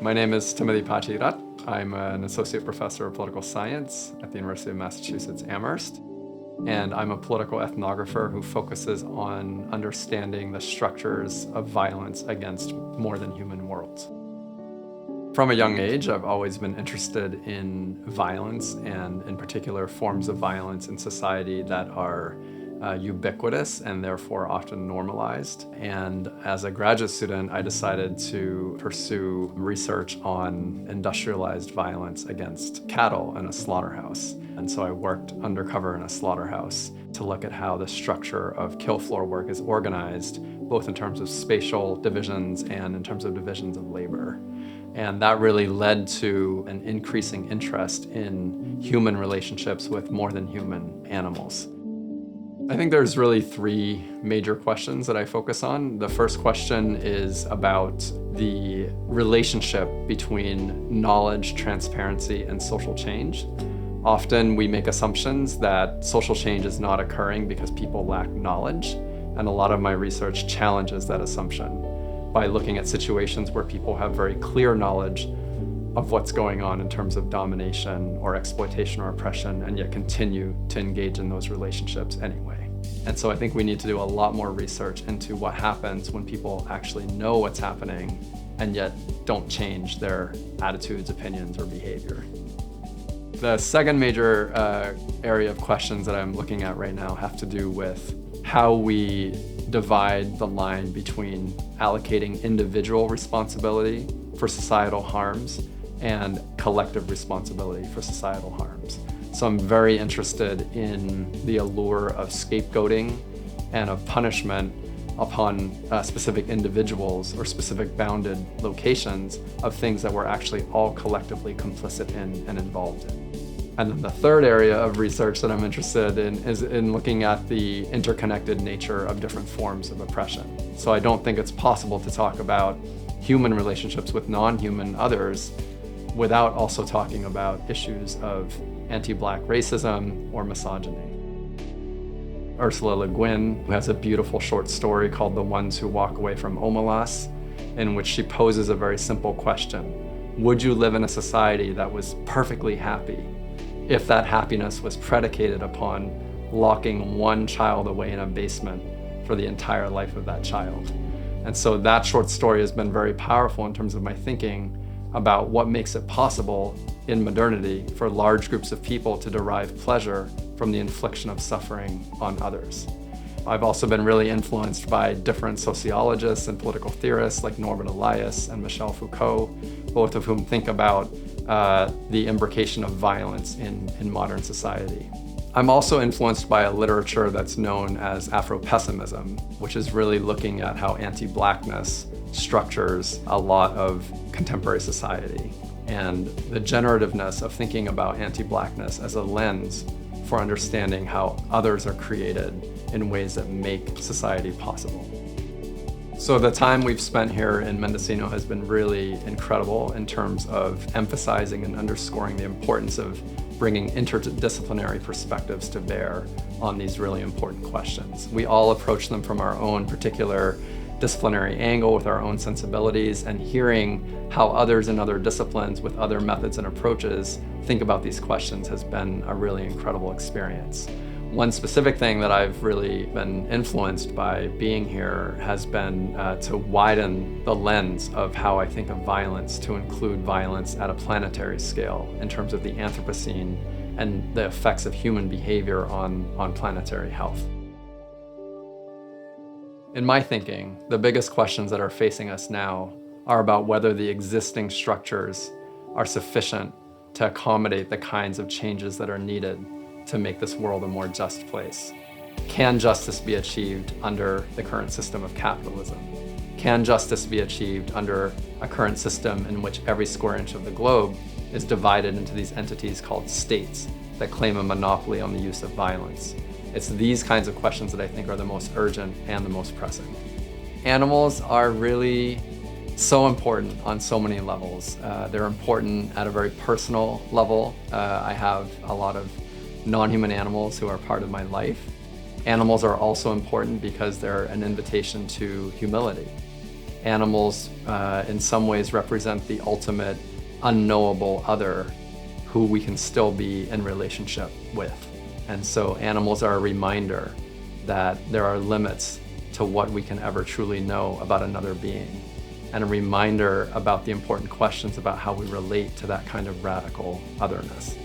My name is Timothy Pachirat. I'm an associate professor of political science at the University of Massachusetts Amherst. And I'm a political ethnographer who focuses on understanding the structures of violence against more than human worlds. From a young age, I've always been interested in violence and in particular forms of violence in society that are ubiquitous and therefore often normalized. And as a graduate student, I decided to pursue research on industrialized violence against cattle in a slaughterhouse. And so I worked undercover in a slaughterhouse to look at how the structure of kill floor work is organized, both in terms of spatial divisions and in terms of divisions of labor. And that really led to an increasing interest in human relationships with more than human animals. I think there's really three major questions that I focus on. The first question is about the relationship between knowledge, transparency, and social change. Often we make assumptions that social change is not occurring because people lack knowledge, and a lot of my research challenges that assumption by looking at situations where people have very clear knowledge of what's going on in terms of domination or exploitation or oppression, and yet continue to engage in those relationships anyway. And so I think we need to do a lot more research into what happens when people actually know what's happening and yet don't change their attitudes, opinions, or behavior. The second major area of questions that I'm looking at right now have to do with how we divide the line between allocating individual responsibility for societal harms and collective responsibility for societal harms. So I'm very interested in the allure of scapegoating and of punishment upon specific individuals or specific bounded locations of things that we're actually all collectively complicit in and involved in. And then the third area of research that I'm interested in is in looking at the interconnected nature of different forms of oppression. So I don't think it's possible to talk about human relationships with non-human others without also talking about issues of anti-Black racism or misogyny. Ursula Le Guin, who has a beautiful short story called The Ones Who Walk Away from Omelas, in which she poses a very simple question. Would you live in a society that was perfectly happy if that happiness was predicated upon locking one child away in a basement for the entire life of that child? And so that short story has been very powerful in terms of my thinking about what makes it possible in modernity for large groups of people to derive pleasure from the infliction of suffering on others. I've also been really influenced by different sociologists and political theorists like Norbert Elias and Michel Foucault, both of whom think about the imbrication of violence in modern society. I'm also influenced by a literature that's known as Afro-pessimism, which is really looking at how anti-Blackness structures a lot of contemporary society, and the generativeness of thinking about anti-Blackness as a lens for understanding how others are created in ways that make society possible. So the time we've spent here in Mendocino has been really incredible in terms of emphasizing and underscoring the importance of bringing interdisciplinary perspectives to bear on these really important questions. We all approach them from our own particular disciplinary angle with our own sensibilities, and hearing how others in other disciplines with other methods and approaches think about these questions has been a really incredible experience. One specific thing that I've really been influenced by being here has been to widen the lens of how I think of violence to include violence at a planetary scale in terms of the Anthropocene and the effects of human behavior on planetary health. In my thinking, the biggest questions that are facing us now are about whether the existing structures are sufficient to accommodate the kinds of changes that are needed to make this world a more just place. Can justice be achieved under the current system of capitalism? Can justice be achieved under a current system in which every square inch of the globe is divided into these entities called states that claim a monopoly on the use of violence? It's these kinds of questions that I think are the most urgent and the most pressing. Animals are really so important on so many levels. They're important at a very personal level. I have a lot of non-human animals who are part of my life. Animals are also important because they're an invitation to humility. animals in some ways represent the ultimate unknowable other who we can still be in relationship with. And so animals are a reminder that there are limits to what we can ever truly know about another being, and a reminder about the important questions about how we relate to that kind of radical otherness.